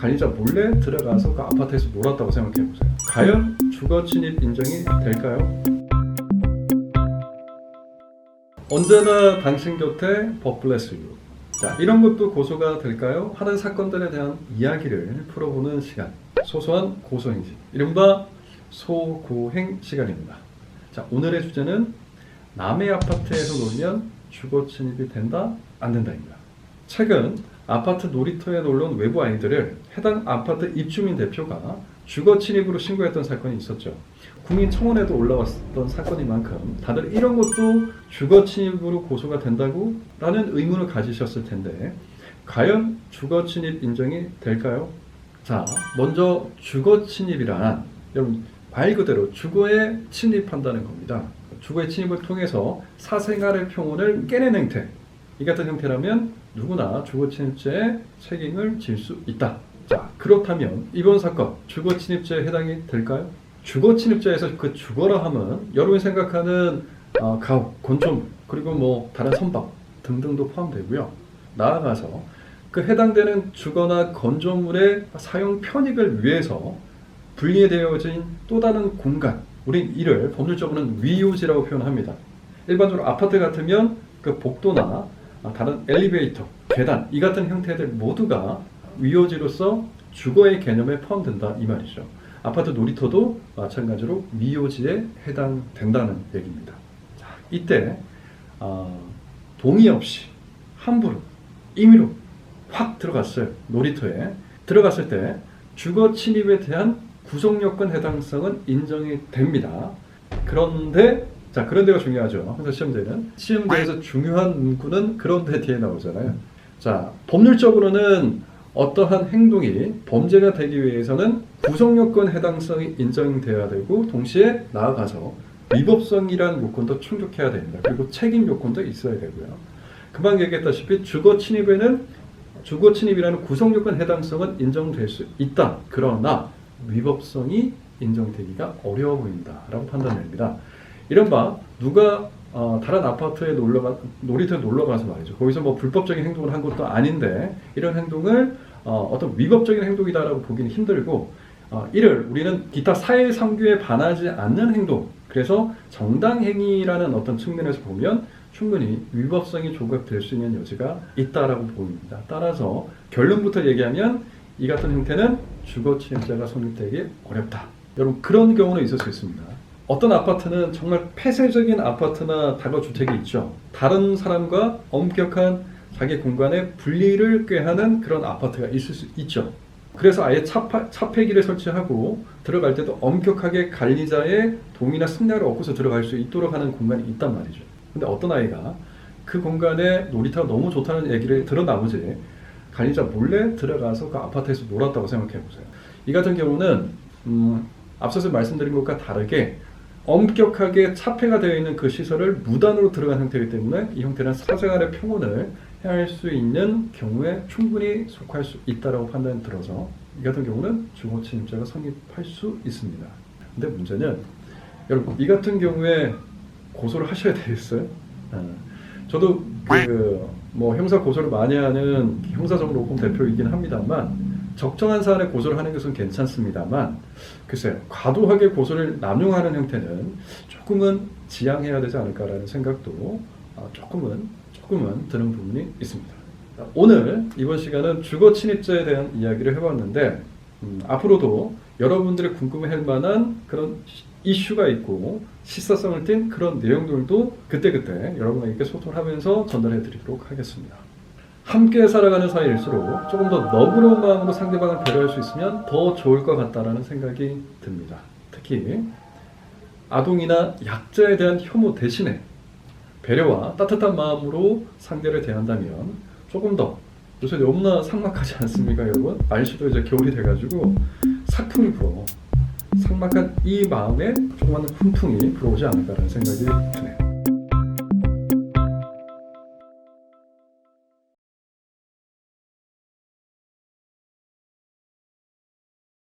관리자 몰래 들어가서 그 아파트에서 놀았다고 생각해보세요. 과연 주거 침입 인정이 될까요? 언제나 당신 곁에 법 블레스 유. 자, 이런 것도 고소가 될까요? 하는 사건들에 대한 이야기를 풀어보는 시간, 소소한 고소행위, 이른바 소고행 시간입니다. 자, 오늘의 주제는 남의 아파트에서 놀면 주거 침입이 된다, 안 된다입니다. 최근 아파트 놀이터에 놀러 온 외부 아이들을 해당 아파트 입주민 대표가 주거 침입으로 신고했던 사건이 있었죠. 국민청원에도 올라왔던 사건인 만큼 다들 이런 것도 주거 침입으로 고소가 된다고 라는 의문을 가지셨을 텐데, 과연 주거 침입 인정이 될까요? 자, 먼저 주거 침입이란 여러분 말 그대로 주거에 침입한다는 겁니다. 주거의 침입을 통해서 사생활의 평온을 깨는 행태, 이 같은 형태라면 누구나 주거 침입죄에 책임을 질 수 있다. 자, 그렇다면 이번 사건 주거 침입죄에 해당이 될까요? 주거 침입죄에서 그 주거라 하면 여러분이 생각하는 가옥, 건축물, 그리고 뭐 다른 선박 등등도 포함되고요. 나아가서 그 해당되는 주거나 건조물의 사용 편익을 위해서 분리되어진 또 다른 공간, 우린 이를 법률적으로는 위요지라고 표현합니다. 일반적으로 아파트 같으면 그 복도나 다른 엘리베이터, 계단, 이 같은 형태들 모두가 위요지로서 주거의 개념에 포함된다, 이 말이죠. 아파트 놀이터도 마찬가지로 위요지에 해당된다는 얘기입니다. 자, 이때 동의 없이 함부로 임의로 확 들어갔어요. 놀이터에 들어갔을 때 주거 침입에 대한 구속요건 해당성은 인정이 됩니다. 그런데 그런데가 중요하죠. 그래서 시험대에서 중요한 문구는 그런데 뒤에 나오잖아요. 자, 법률적으로는 어떠한 행동이 범죄가 되기 위해서는 구속요건 해당성이 인정돼야 되고, 동시에 나아가서 위법성이라는 요건도 충족해야 됩니다. 그리고 책임 요건도 있어야 되고요. 금방 얘기했다시피 주거 침입에는 주거 침입이라는 구속요건 해당성은 인정될 수 있다. 그러나 위법성이 인정되기가 어려워 보인다라고 판단됩니다. 이른바 누가 다른 아파트에 놀이터에 놀러 가서 말이죠. 거기서 뭐 불법적인 행동을 한 것도 아닌데 이런 행동을 어떤 위법적인 행동이다라고 보기는 힘들고, 이를 우리는 기타 사회 상규에 반하지 않는 행동, 그래서 정당행위라는 어떤 측면에서 보면 충분히 위법성이 조각될 수 있는 여지가 있다라고 보입니다. 따라서 결론부터 얘기하면 이 같은 형태는 주거 침입죄가 성립되기 어렵다. 여러분, 그런 경우는 있을 수 있습니다. 어떤 아파트는 정말 폐쇄적인 아파트나 다가주택이 있죠. 다른 사람과 엄격한 자기 공간의 분리를 꾀하는 그런 아파트가 있을 수 있죠. 그래서 아예 차폐기를 설치하고 들어갈 때도 엄격하게 관리자의 동의나 승낙을 얻고서 들어갈 수 있도록 하는 공간이 있단 말이죠. 근데 어떤 아이가 그 공간에 놀이터가 너무 좋다는 얘기를 들은 나머지 관리자 몰래 들어가서 그 아파트에서 놀았다고 생각해 보세요. 이 같은 경우는 앞서서 말씀드린 것과 다르게 엄격하게 차폐가 되어 있는 그 시설을 무단으로 들어간 형태이기 때문에 이 형태는 사생활의 평온을 해할 수 있는 경우에 충분히 속할 수 있다고 판단이 들어서 이 같은 경우는 주거 침입죄가 성립할 수 있습니다. 근데 문제는 여러분, 이 같은 경우에 고소를 하셔야 되겠어요? 저도 형사 고소를 많이 하는 형사정보로kom 대표이긴 합니다만, 적정한 사안에 고소를 하는 것은 괜찮습니다만, 글쎄요, 과도하게 고소를 남용하는 형태는 조금은 지양해야 되지 않을까라는 생각도 조금은 드는 부분이 있습니다. 오늘 이번 시간은 주거 침입죄에 대한 이야기를 해봤는데, 앞으로도 여러분들이 궁금해할 만한 그런 이슈가 있고 시사성을 띤 그런 내용들도 그때그때 여러분에게 소통하면서 전달해 드리도록 하겠습니다. 함께 살아가는 사이일수록 조금 더 너그러운 마음으로 상대방을 배려할 수 있으면 더 좋을 것 같다는 생각이 듭니다. 특히 아동이나 약자에 대한 혐오 대신에 배려와 따뜻한 마음으로 상대를 대한다면 조금 더, 요새 너무나 삭막하지 않습니까 여러분? 날씨도 이제 겨울이 돼가지고 사풍이 불어. 삭막한 이 마음에 조그마한 훈풍이 불어오지 않을까라는 생각이 드네요.